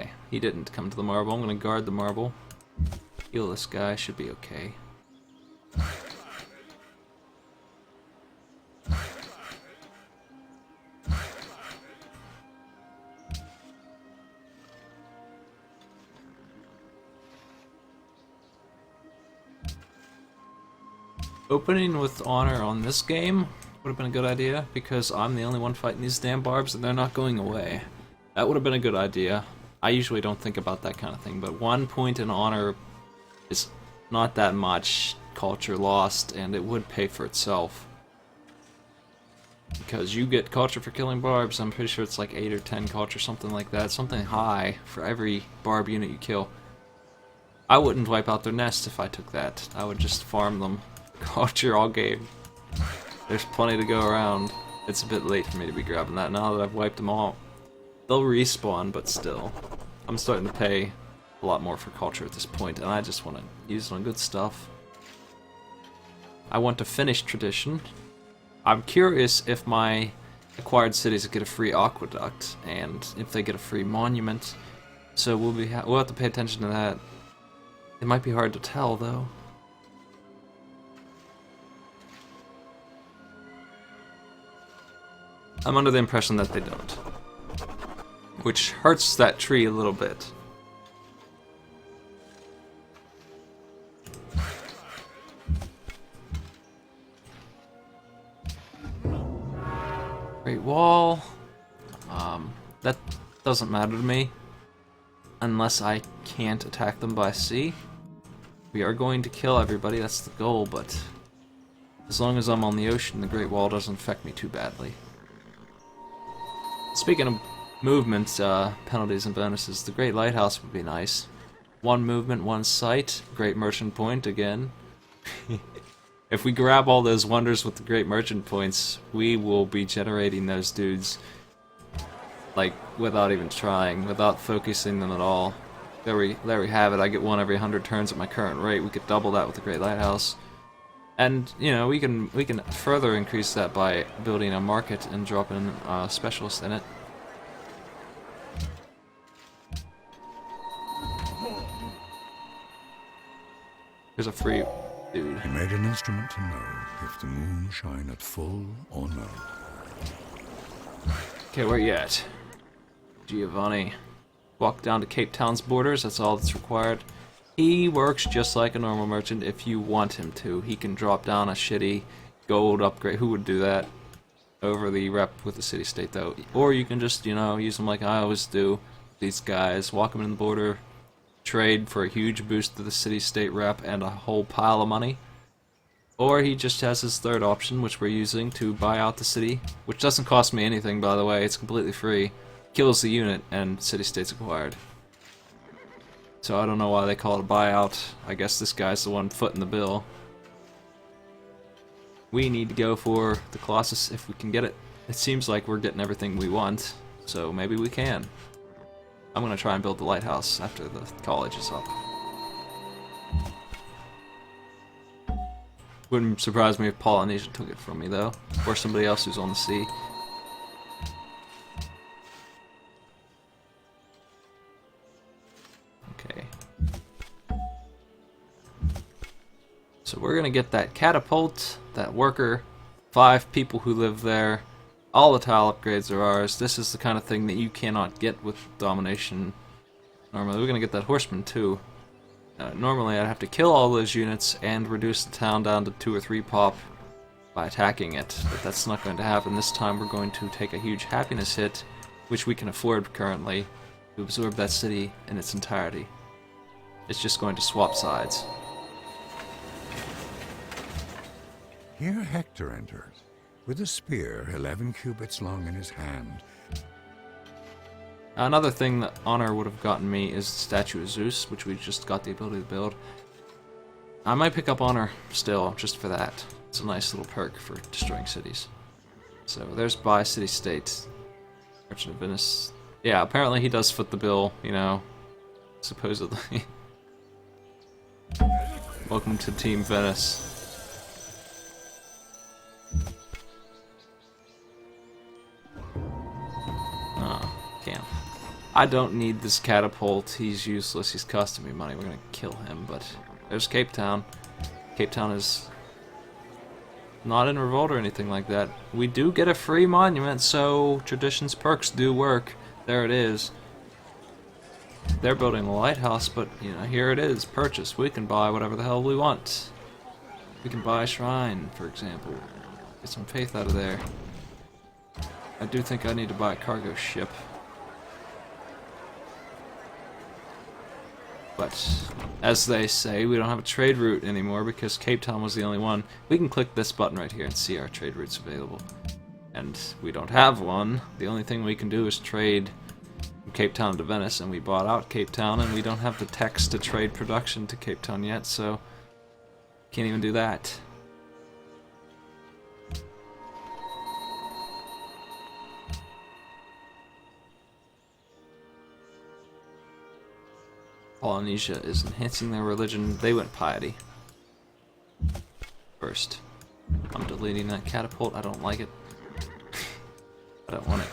Okay, he didn't come to the marble. I'm gonna guard the marble. Heal this guy, should be okay. Opening with honor on this game would have been a good idea, because I'm the only one fighting these damn barbs and they're not going away. That would have been a good idea. I usually don't think about that kind of thing, but 1 point in honor is not that much culture lost, and it would pay for itself. Because you get culture for killing barbs, I'm pretty sure it's like 8 or 10 culture, something like that, something high for every barb unit you kill. I wouldn't wipe out their nest if I took that. I would just farm them. Culture all game. There's plenty to go around. It's a bit late for me to be grabbing that now that I've wiped them all. They'll respawn, but still. I'm starting to pay a lot more for culture at this point, and I just want to use it on good stuff. I want to finish tradition. I'm curious if my acquired cities get a free aqueduct, and if they get a free monument. So we'll have to pay attention to that. It might be hard to tell, though. I'm under the impression that they don't. Which hurts that tree a little bit. Great Wall. That doesn't matter to me. Unless I can't attack them by sea. We are going to kill everybody, that's the goal, but as long as I'm on the ocean, the Great Wall doesn't affect me too badly. Speaking of movement, penalties and bonuses, the Great Lighthouse would be nice. 1 movement, 1 sight, Great Merchant Point again. If we grab all those wonders with the Great Merchant Points, we will be generating those dudes, like, without even trying, without focusing them at all. There we have it, I get 1 every 100 turns at my current rate. We could double that with the Great Lighthouse. And, you know, we can further increase that by building a market and dropping a specialist in it. Here's a free dude. He made an instrument to know if the moon shine at full or no. Okay, where you at? Giovanni. Walk down to Cape Town's borders, that's all that's required. He works just like a normal merchant if you want him to. He can drop down a shitty gold upgrade. Who would do that? Over the rep with the city-state, though. Or you can just, you know, use them like I always do. These guys, walk them in the border, trade for a huge boost to the city-state rep and a whole pile of money. Or he just has his third option, which we're using, to buy out the city. Which doesn't cost me anything, by the way. It's completely free. Kills the unit, and city-state's acquired. So I don't know why they call it a buyout. I guess this guy's the one footing the bill. We need to go for the Colossus if we can get it. It seems like we're getting everything we want, so maybe we can. I'm gonna try and build the lighthouse after the college is up. Wouldn't surprise me if Polynesia took it from me, though. Or somebody else who's on the sea. Okay. So we're gonna get that catapult, that worker, 5 people who live there. All the tile upgrades are ours. This is the kind of thing that you cannot get with domination. Normally, we're gonna get that horseman too. Normally, I'd have to kill all those units and reduce the town down to 2 or 3 pop by attacking it, but that's not going to happen. This time, we're going to take a huge happiness hit, which we can afford currently, to absorb that city in its entirety. It's just going to swap sides. Here Hector enters, with a spear 11 cubits long in his hand. Another thing that Honor would have gotten me is the Statue of Zeus, which we just got the ability to build. I might pick up Honor still, just for that. It's a nice little perk for destroying cities. So there's Buy City State. Merchant of Venice. Yeah, apparently he does foot the bill, you know, supposedly. Welcome to Team Venice. Oh, can't. I don't need this catapult. He's useless. He's costing me money. We're gonna kill him, but there's Cape Town. Cape Town is not in revolt or anything like that. We do get a free monument, so traditions perks do work. There it is. They're building a lighthouse, but, you know, here it is. Purchase. We can buy whatever the hell we want. We can buy a shrine, for example. Get some faith out of there. I do think I need to buy a cargo ship. But, as they say, we don't have a trade route anymore because Cape Town was the only one. We can click this button right here and see our trade routes available. And we don't have one. The only thing we can do is trade from Cape Town to Venice, and we bought out Cape Town, and we don't have the text to trade production to Cape Town yet, so can't even do that. Polynesia is enhancing their religion. They went piety first. I'm deleting that catapult. I don't like it. I don't want it.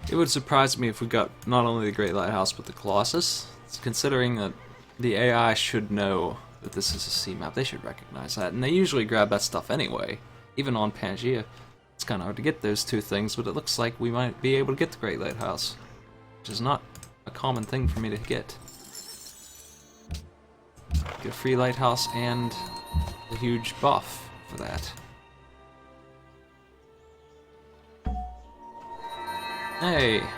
It would surprise me if we got not only the Great Lighthouse but the Colossus. Considering that the AI should know that this is a sea map, they should recognize that, and they usually grab that stuff anyway. Even on Pangea, it's kind of hard to get those two things, but it looks like we might be able to get the Great Lighthouse, which is not a common thing for me to get. Get a free lighthouse and a huge buff for that. Hey! Are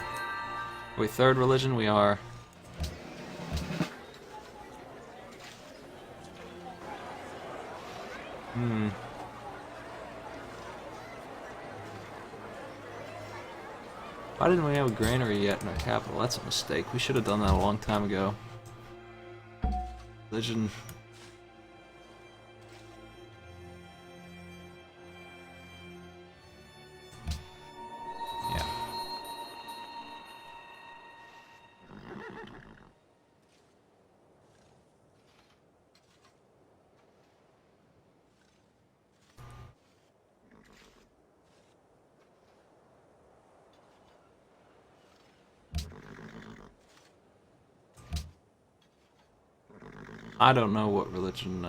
we third religion? We are. Why didn't we have a granary yet in our capital? That's a mistake. We should have done that a long time ago. Religion. Yeah. I don't know what religion,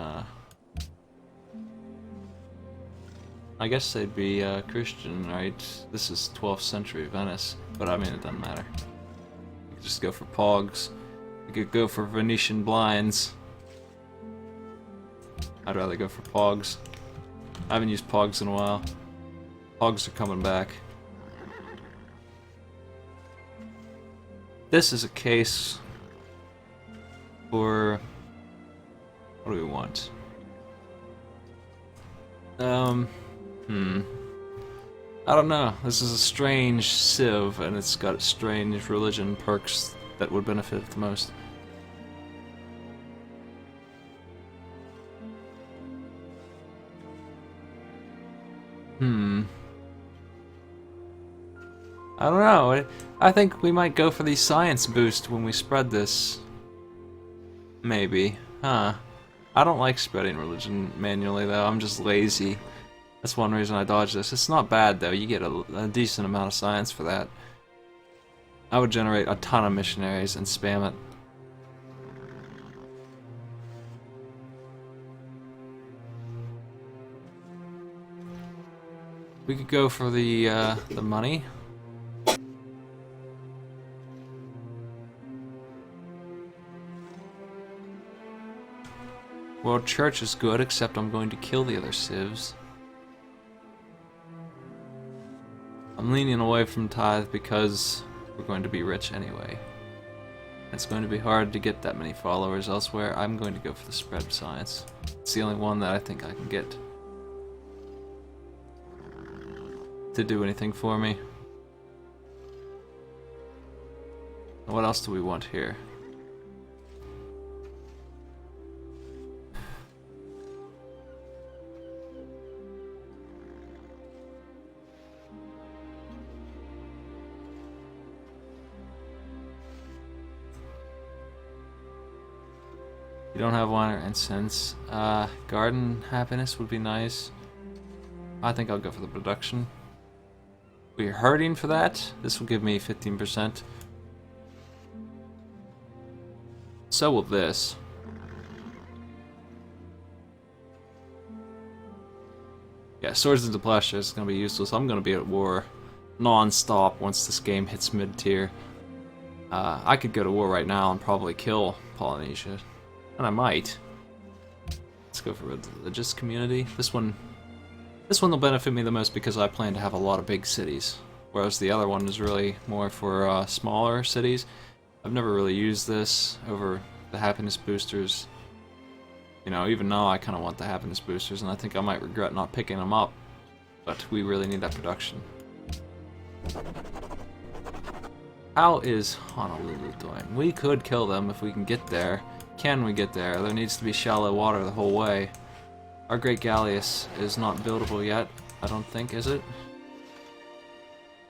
I guess they'd be, Christian, right? This is 12th century Venice, but I mean, it doesn't matter. You could just go for pogs. You could go for Venetian blinds. I'd rather go for pogs. I haven't used pogs in a while. Pogs are coming back. This is a case for... what do we want? I don't know. This is a strange Civ, and it's got strange religion perks that would benefit the most. I don't know. I think we might go for the science boost when we spread this. Maybe. Huh. I don't like spreading religion manually, though. I'm just lazy. That's one reason I dodge this. It's not bad, though. You get a decent amount of science for that. I would generate a ton of missionaries and spam it. We could go for the money. World Church is good, except I'm going to kill the other civs. I'm leaning away from tithe because we're going to be rich anyway. It's going to be hard to get that many followers elsewhere. I'm going to go for the spread of science. It's the only one that I think I can get to do anything for me. What else do we want here? You don't have wine or incense. Garden happiness would be nice. I think I'll go for the production. We're hurting for that. This will give me 15%. So will this. Yeah, swords into plowshares is going to be useless. I'm going to be at war non-stop once this game hits mid-tier. I could go to war right now and probably kill Polynesia. And I might. Let's go for religious community. This one will benefit me the most because I plan to have a lot of big cities. Whereas the other one is really more for smaller cities. I've never really used this over the happiness boosters. You know, even now I kind of want the happiness boosters, and I think I might regret not picking them up. But we really need that production. How is Honolulu doing? We could kill them if we can get there. Can we get there? There needs to be shallow water the whole way. Our Great Galleus is not buildable yet, I don't think, is it?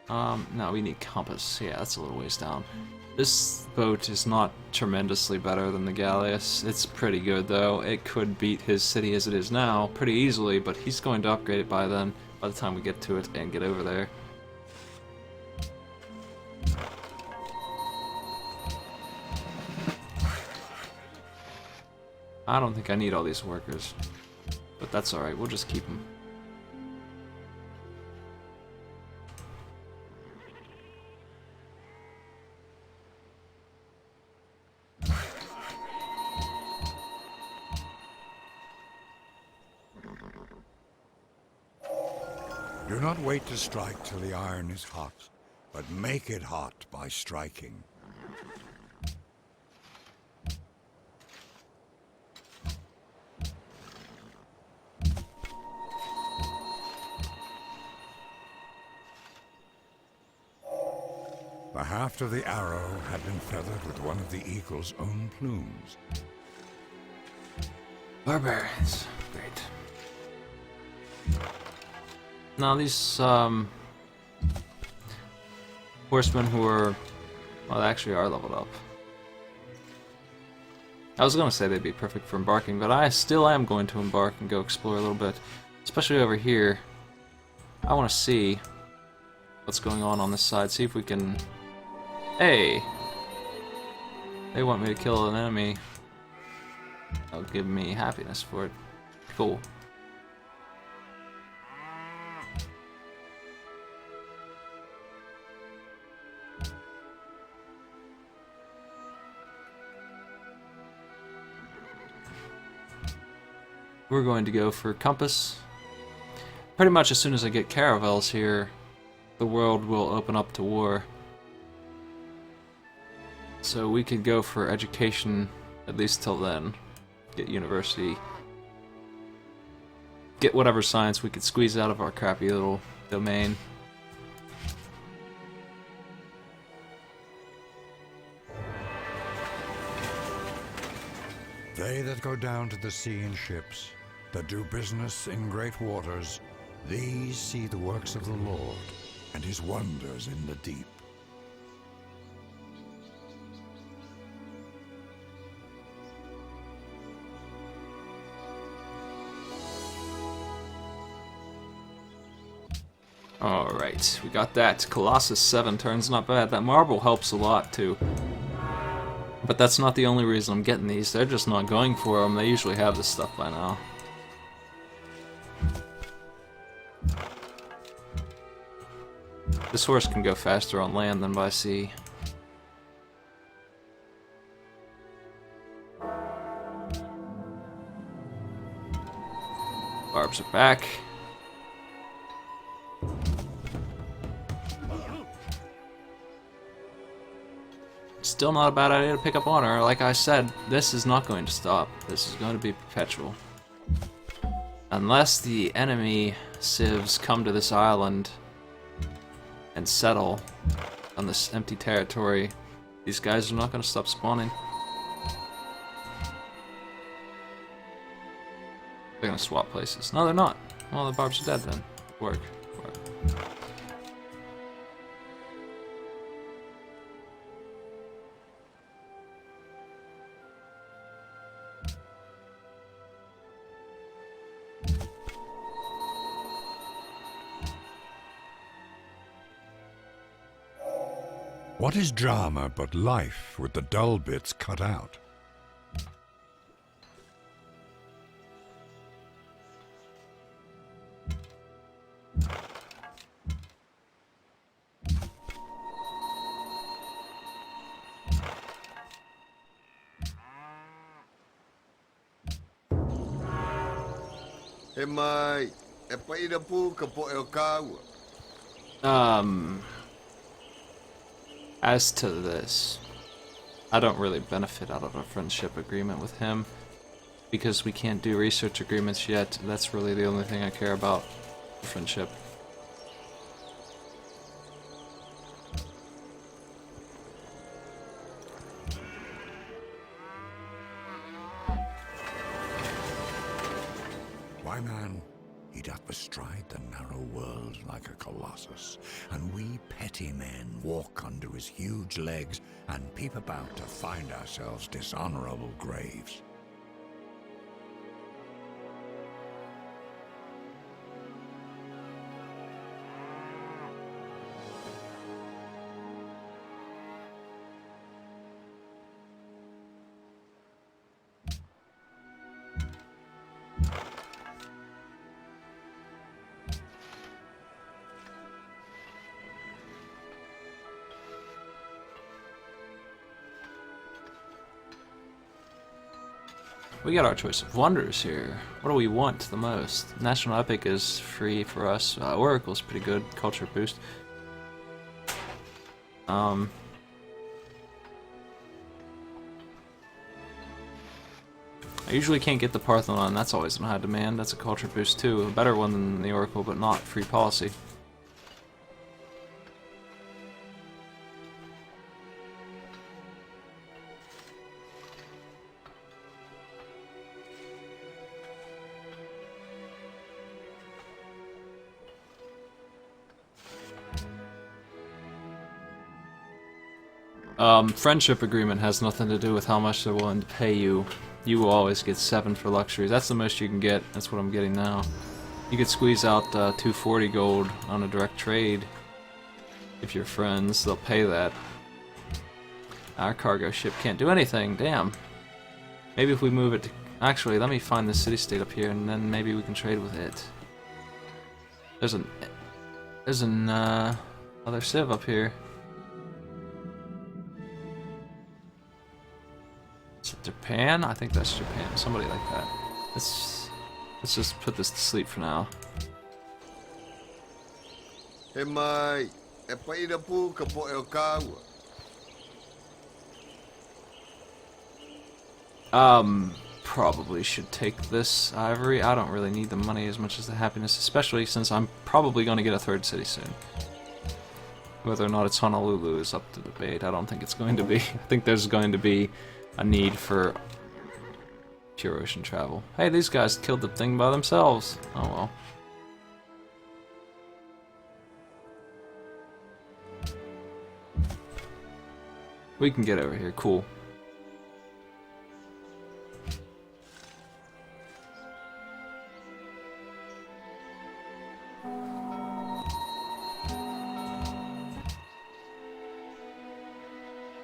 No, we need compass. Yeah, that's a little ways down. This boat is not tremendously better than the Galleus. It's pretty good, though. It could beat his city as it is now pretty easily, but he's going to upgrade it by then, by the time we get to it and get over there. I don't think I need all these workers, but that's alright, we'll just keep them. Do not wait to strike till the iron is hot, but make it hot by striking. The haft of the arrow had been feathered with one of the eagle's own plumes. Barbarians. Great. Now these horsemen who are, well, they actually are leveled up. I was going to say they'd be perfect for embarking, but I still am going to embark and go explore a little bit. Especially over here. I want to see what's going on this side. See if we can... Hey! They want me to kill an enemy. They'll give me happiness for it. Cool. We're going to go for compass. Pretty much as soon as I get caravels here, the world will open up to war. So we could go for education at least till then. Get university. Get whatever science we could squeeze out of our crappy little domain. They that go down to the sea in ships, that do business in great waters, these see the works of the Lord, and his wonders in the deep. Alright, we got that. Colossus 7 turns, not bad. That marble helps a lot, too. But that's not the only reason I'm getting these. They're just not going for them. They usually have this stuff by now. This horse can go faster on land than by sea. Barbs are back. Still not a bad idea to pick up honor. Like I said, this is not going to stop. This is going to be perpetual. Unless the enemy civs come to this island and settle on this empty territory, these guys are not going to stop spawning. They're going to swap places. No, they're not. Well, the barbs are dead then. Work. What is drama but life with the dull bits cut out? E mai, e paira pu ka po e o kāua. As to this, I don't really benefit out of a friendship agreement with him because we can't do research agreements yet. That's really the only thing I care about, friendship. Why, man, he doth bestride the narrow world like a colossus, and we petty men walk under his huge legs and peep about to find ourselves dishonorable graves. We got our choice of wonders here. What do we want the most? National Epic is free for us. Oracle's pretty good. Culture boost. I usually can't get the Parthenon. That's always in high demand. That's a culture boost too. A better one than the Oracle, but not free policy. Friendship agreement has nothing to do with how much they're willing to pay you. You will always get 7 for luxuries. That's the most you can get. That's what I'm getting now. You could squeeze out 240 gold on a direct trade. If you're friends, they'll pay that. Our cargo ship can't do anything. Damn. Maybe if we move it to... Actually, let me find the city-state up here, and then maybe we can trade with it. There's an other civ up here. Is it Japan? I think that's Japan. Somebody like that. Let's just put this to sleep for now. E mai, e paira pu ka po e o kāua. Probably should take this ivory. I don't really need the money as much as the happiness, especially since I'm probably going to get a third city soon. Whether or not it's Honolulu is up to debate. I don't think it's going to be. I think there's going to be a need for pure ocean travel. Hey, these guys killed the thing by themselves. Oh well. We can get over here. Cool.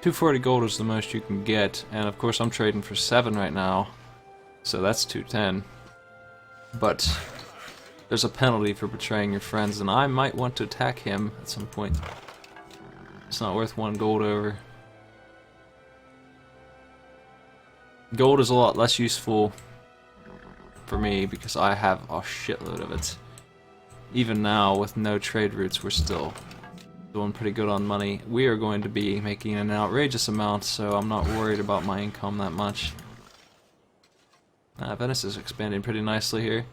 $240 gold is the most you can get, and of course I'm trading for 7 right now, so that's 210. But there's a penalty for betraying your friends, and I might want to attack him at some point. It's not worth 1 gold over. Gold is a lot less useful for me because I have a shitload of it. Even now, with no trade routes, we're still doing pretty good on money. We are going to be making an outrageous amount, so I'm not worried about my income that much. Venice is expanding pretty nicely here.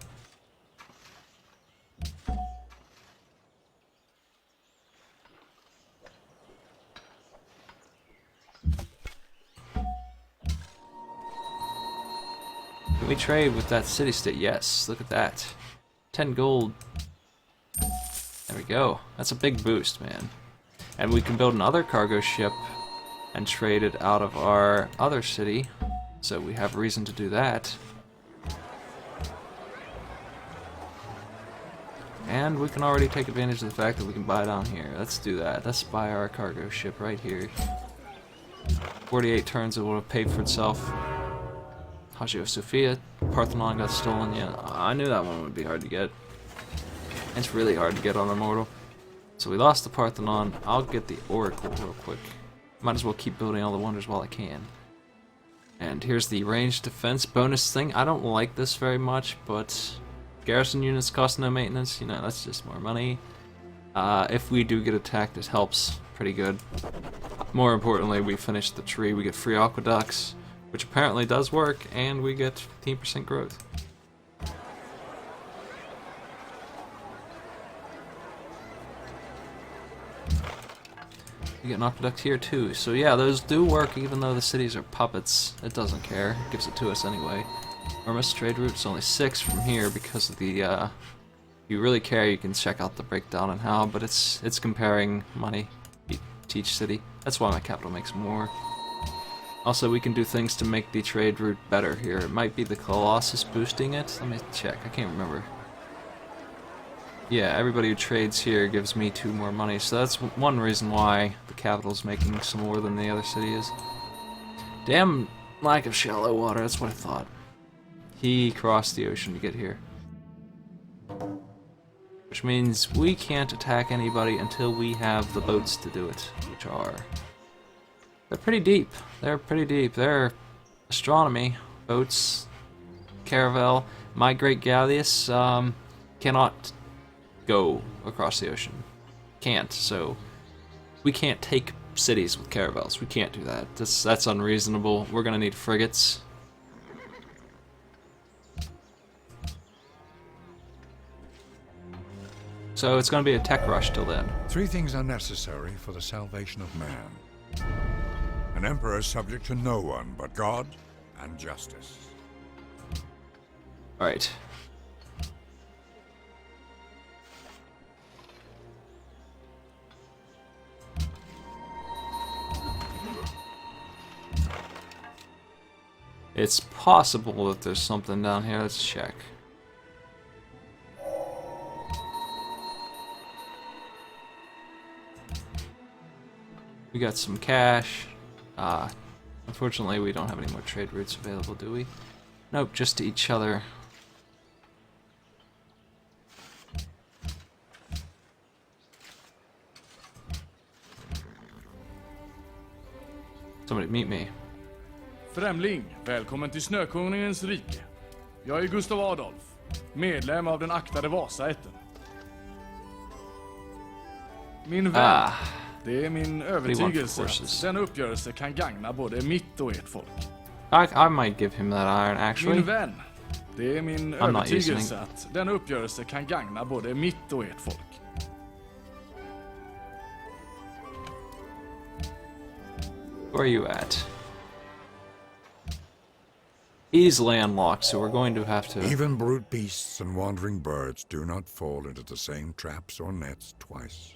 Can we trade with that city-state? Yes, look at that. 10 gold. There we go. That's a big boost, man. And we can build another cargo ship and trade it out of our other city. So we have reason to do that. And we can already take advantage of the fact that we can buy down here. Let's do that. Let's buy our cargo ship right here. 48 turns, it would have paid for itself. Hagia Sophia, Parthenon got stolen. Yeah, I knew that one would be hard to get. It's really hard to get on Immortal. So we lost the Parthenon. I'll get the Oracle real quick. Might as well keep building all the wonders while I can. And here's the ranged defense bonus thing. I don't like this very much, but garrison units cost no maintenance. You know, that's just more money. If we do get attacked, it helps pretty good. More importantly, we finish the tree. We get free aqueducts, which apparently does work, and we get 15% growth. You get an aqueduct here too. So yeah, those do work even though the cities are puppets. It doesn't care. It gives it to us anyway. Armis trade route's only 6 from here because of the, if you really care, you can check out the breakdown on how, but it's comparing money to each city. That's why my capital makes more. Also, we can do things to make the trade route better here. It might be the Colossus boosting it. Let me check. I can't remember. Yeah, everybody who trades here gives me 2 more money, so that's one reason why the capital's making some more than the other city is. Damn lack of shallow water, that's what I thought. He crossed the ocean to get here. Which means we can't attack anybody until we have the boats to do it, which are... They're pretty deep. They're pretty deep. They're astronomy boats. Caravel. My Great Galleus cannot go across the ocean. Can't. So we can't take cities with caravels. We can't do that. That's unreasonable. We're gonna need frigates. So it's gonna be a tech rush till then. 3 things are necessary for the salvation of man. An emperor is subject to no one but God and justice. Alright. It's possible that there's something down here. Let's check. We got some cash. Unfortunately, we don't have any more trade routes available, do we? Nope, just to each other. Somebody meet me. Främling, välkommen till Snökonungens rike. Jag är Gustav Adolf, medlem av den aktade Vasaätten. Min vän, det är min övertygelse att denna uppgörelse kan gagna både mitt och ert folk. I might give him that iron, actually. Min vän, det är min övertygelse att denna uppgörelse kan gagna både mitt och ert folk. Where are you at? He's landlocked, so we're going to have to... Even brute beasts and wandering birds do not fall into the same traps or nets twice.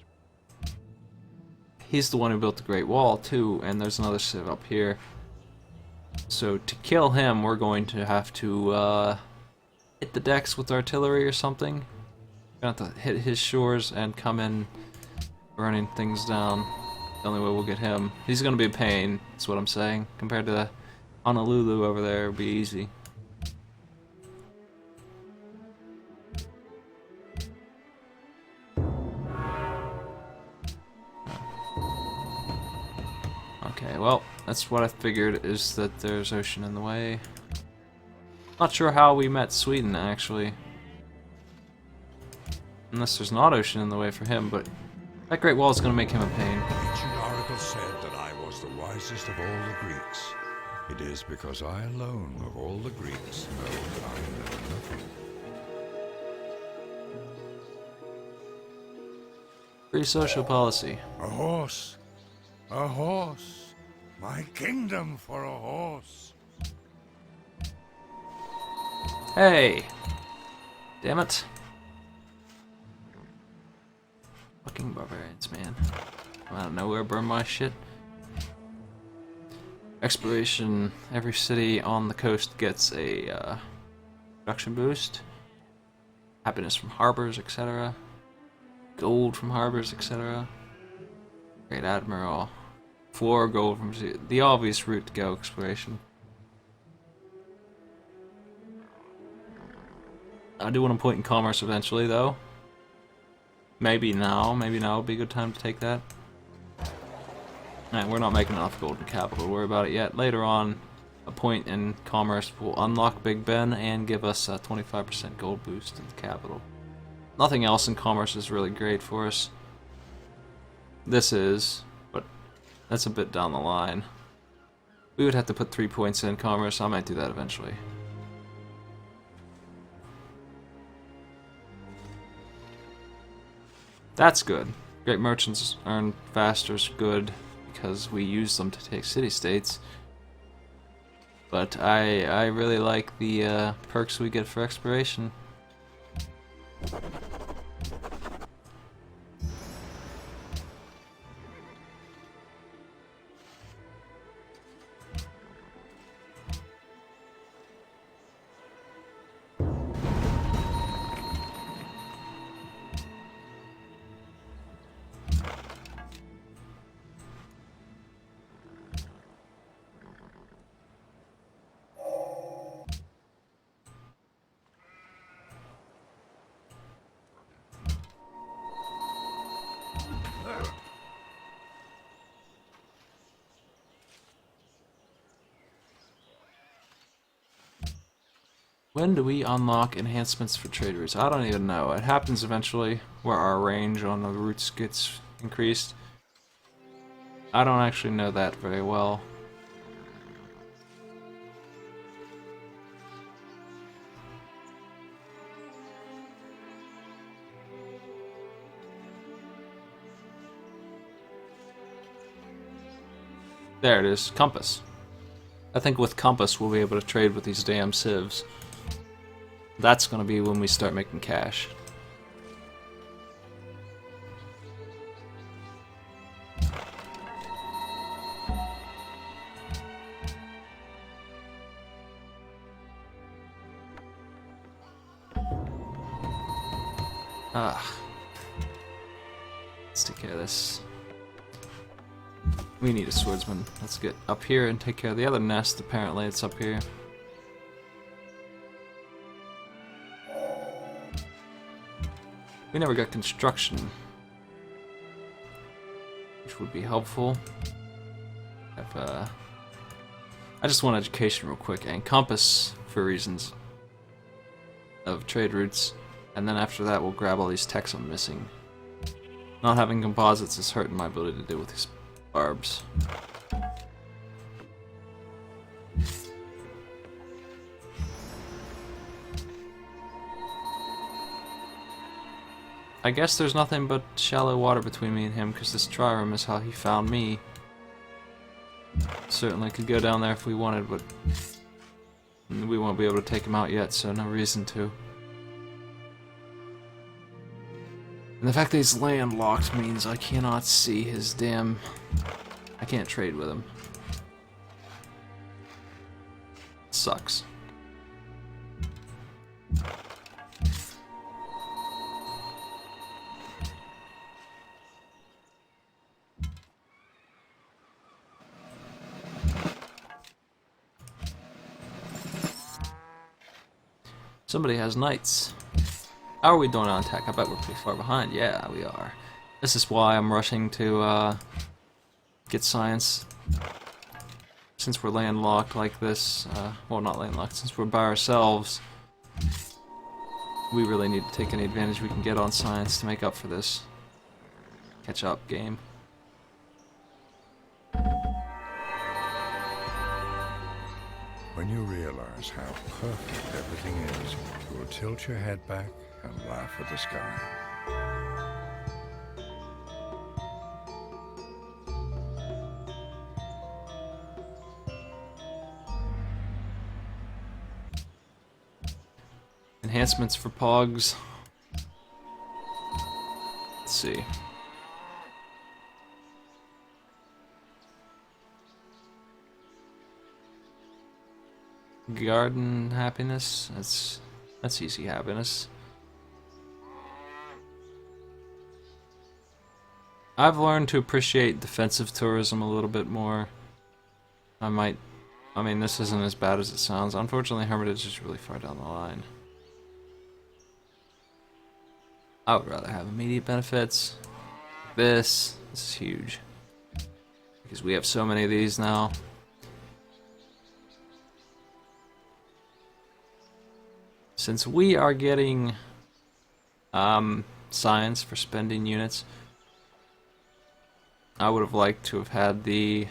He's the one who built the Great Wall, too, and there's another civ up here. So to kill him, we're going to have to hit the decks with artillery or something. We're going to have to hit his shores and come in burning things down. The only way we'll get him. He's going to be a pain, that's what I'm saying. Compared to Honolulu over there, it'll be easy. Okay, well, that's what I figured, is that there's ocean in the way. Not sure how we met Sweden, actually. Unless there's not ocean in the way for him, but that Great Wall is going to make him a pain. Ancient oracles said that I was the wisest of all the Greeks. It is because I alone of all the Greeks know that I know nothing. Free social policy. A horse! A horse! My kingdom for a horse! Hey! Damn it. Fucking barbarians, man. Come out of nowhere, burn my shit. Exploration. Every city on the coast gets a production boost. Happiness from harbors, etc. gold from harbors, etc. Great Admiral. 4 gold from sea. The obvious route to go, exploration. I do want to point in commerce eventually, though. Maybe now would be a good time to take that. Alright, we're not making enough gold in capital to worry about it yet. Later on, a point in commerce will unlock Big Ben and give us a 25% gold boost in the capital. Nothing else in commerce is really great for us. This is, but that's a bit down the line. We would have to put 3 points in commerce. I might do that eventually. That's good. Great merchants earn faster is good because we use them to take city-states. But I really like the perks we get for exploration. When do we unlock enhancements for trade routes? I don't even know. It happens eventually, where our range on the routes gets increased. I don't actually know that very well. There it is, compass. I think with compass we'll be able to trade with these damn civs. That's gonna be when we start making cash. Let's take care of this. We need a swordsman. Let's get up here and take care of the other nest. Apparently it's up here. We never got construction, which would be helpful. I just want education real quick and compass for reasons of trade routes, and then after that we'll grab all these techs I'm missing. Not having composites is hurting my ability to deal with these barbs. I guess there's nothing but shallow water between me and him, because this trireme is how he found me. Certainly could go down there if we wanted, but we won't be able to take him out yet, so no reason to. And the fact that he's landlocked means I cannot see his damn... I can't trade with him. Sucks. Somebody has knights. How are we doing on attack? I bet we're pretty far behind. Yeah, we are. This is why I'm rushing to get science. Since we're landlocked like this, well, not landlocked, since we're by ourselves, we really need to take any advantage we can get on science to make up for this. Catch up game. When you realize how perfect everything is, you will tilt your head back and laugh at the sky. Enhancements for Pogs. Let's see. Garden happiness. That's easy happiness. I've learned to appreciate defensive tourism a little bit more. I mean, this isn't as bad as it sounds. Unfortunately, Hermitage is really far down the line. I would rather have immediate benefits. This is huge. Because we have so many of these now. Since we are getting science for spending units, I would have liked to have had the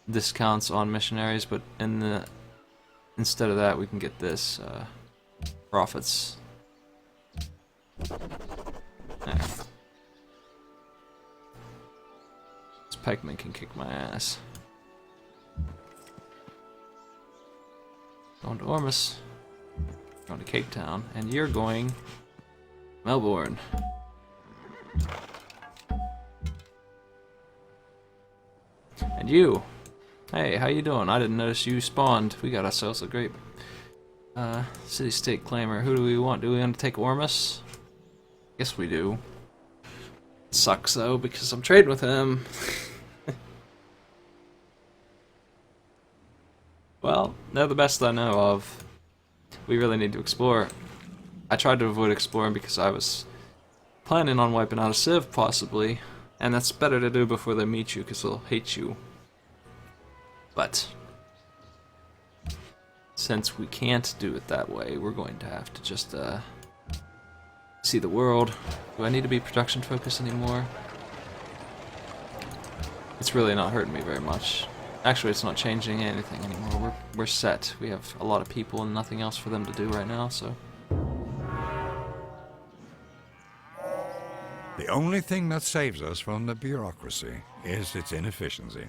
discounts on missionaries, but instead of that we can get this profits. There. This pikeman can kick my ass. Going to Ormus. Going to Cape Town, and you're going Melbourne. And you, hey, how you doing? I didn't notice you spawned. We got ourselves a great city-state claimer. Who do we want? Do we want to take Ormus? Guess we do. Sucks though because I'm trading with him. Well, they're the best I know of. We really need to explore. I tried to avoid exploring because I was planning on wiping out a Civ, possibly. And that's better to do before they meet you, because they'll hate you. But since we can't do it that way, we're going to have to just see the world. Do I need to be production focused anymore? It's really not hurting me very much. Actually, it's not changing anything anymore. We're set. We have a lot of people and nothing else for them to do right now, so. The only thing that saves us from the bureaucracy is its inefficiency.